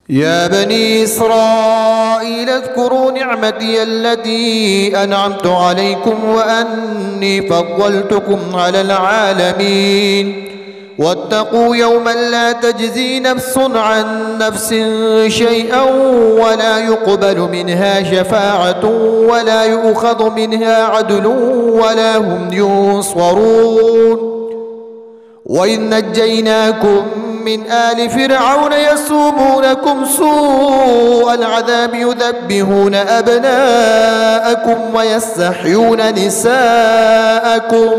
يا بني إسرائيل اذكروا نعمتي التي أنعمت عليكم وأني فضلتكم على العالمين واتقوا يوما لا تجزي نفس عن نفس شيئا ولا يقبل منها شفاعة ولا يؤخذ منها عدل ولا هم ينصرون. وإذ نجيناكم من آل فرعون يسومونكم سوء العذاب يذبحون أبناءكم ويستحيون نساءكم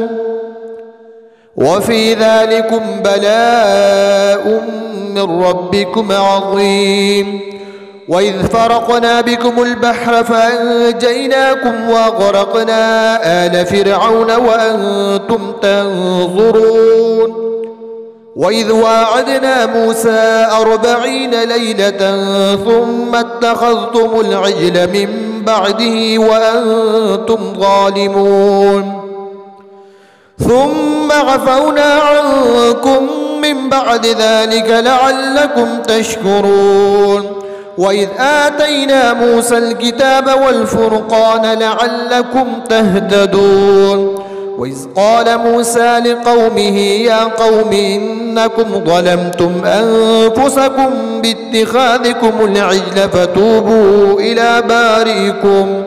وفي ذلكم بلاء من ربكم عظيم. وإذ فرقنا بكم البحر فأنجيناكم وأغرقنا آل فرعون وأنتم تنظرون. وإذ واعدنا موسى 40 ليلة ثم اتخذتم العجل من بعده وأنتم ظالمون ثم عفونا عنكم من بعد ذلك لعلكم تشكرون. وإذ آتينا موسى الكتاب والفرقان لعلكم تهتدون. وإذ قال موسى لقومه يا قوم إنكم ظلمتم أنفسكم باتخاذكم العجل فتوبوا إلى بارئكم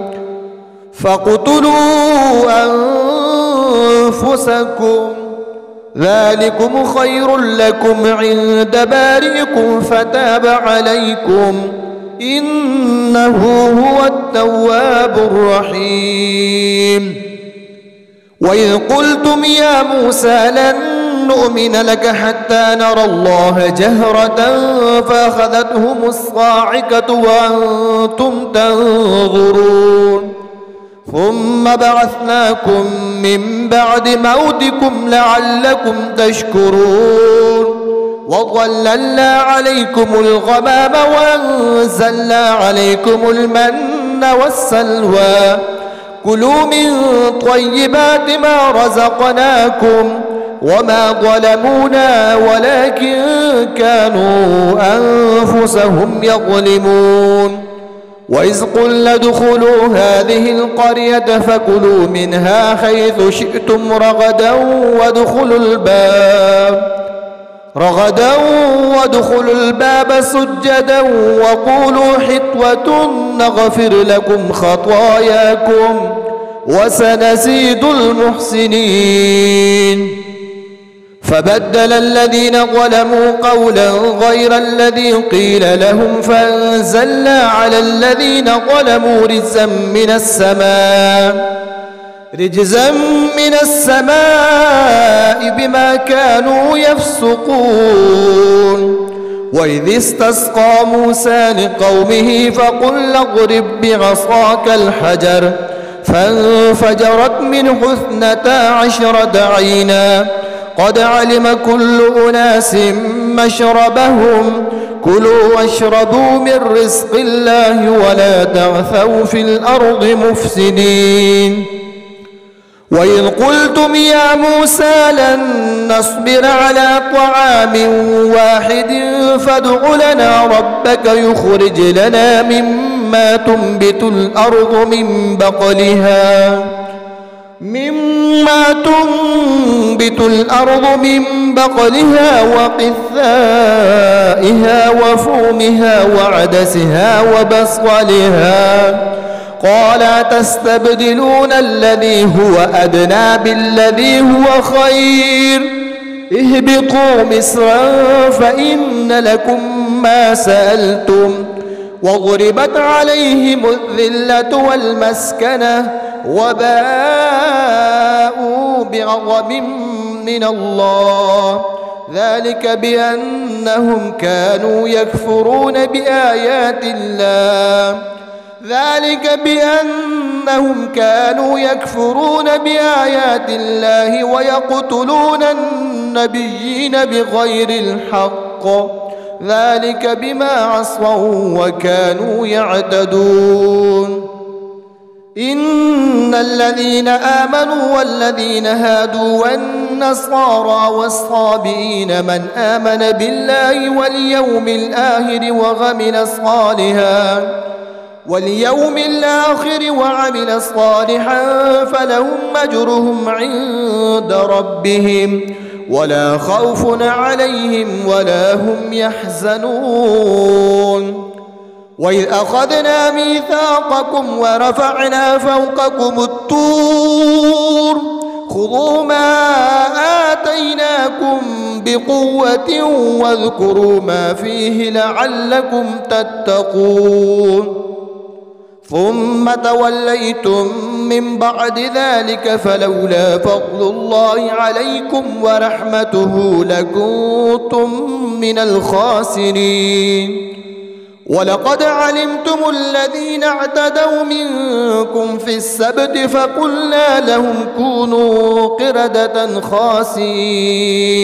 فاقتلوا أنفسكم ذلكم خير لكم عند بارئكم فتاب عليكم إنه هو التواب الرحيم. وإذ قلتم يا موسى لن نؤمن لك حتى نرى الله جهرة فأخذتهم الصاعقة وأنتم تنظرون ثم بعثناكم من بعد موتكم لعلكم تشكرون. وظللنا عليكم الغمام وأنزلنا عليكم المن والسلوى كلوا من طيبات ما رزقناكم وما ظلمونا ولكن كانوا أنفسهم يظلمون. وإذ قلنا ادخلوا هذه القرية فكلوا منها حيث شئتم رغدا وادخلوا الباب سجدا وقولوا حطوة نغفر لكم خطاياكم وسنزيد المحسنين. فبدل الذين ظلموا قولا غير الذي قيل لهم فأنزلنا على الذين ظلموا رجزا من السماء بما كانوا يفسقون. وإذ استسقى موسى لقومه فقل اضرب بعصاك الحجر فانفجرت منه 12 عينا قد علم كل أناس مشربهم كلوا واشربوا من رزق الله ولا تعثوا في الأرض مفسدين. وإذ قلتم يا موسى لن نصبر على طعام واحد فادع لنا ربك يخرج لنا مما تنبت الأرض من بقلها وقثائها وفومها وعدسها وبصلها قال تستبدلون الذي هو أدنى بالذي هو خير اهبطوا مصرا فإن لكم ما سألتم وضربت عليهم الذلة والمسكنة وباءوا بغضب من الله ذلك بأنهم كانوا يكفرون بآيات الله ويقتلون النبيين بغير الحق ذلك بما عصوا وكانوا يعتدون. إن الذين آمنوا والذين هادوا والنصارى والصابئين من آمن بالله واليوم الآخر وعمل صالحا فلهم أجرهم عند ربهم ولا خوف عليهم ولا هم يحزنون. وإذ أخذنا ميثاقكم ورفعنا فوقكم الطور خذوا ما آتيناكم بقوة واذكروا ما فيه لعلكم تتقون ثم توليتم من بعد ذلك فلولا فضل الله عليكم ورحمته لكنتم من الخاسرين. ولقد علمتم الذين اعتدوا منكم في السبت فقلنا لهم كونوا قردة خاسئين.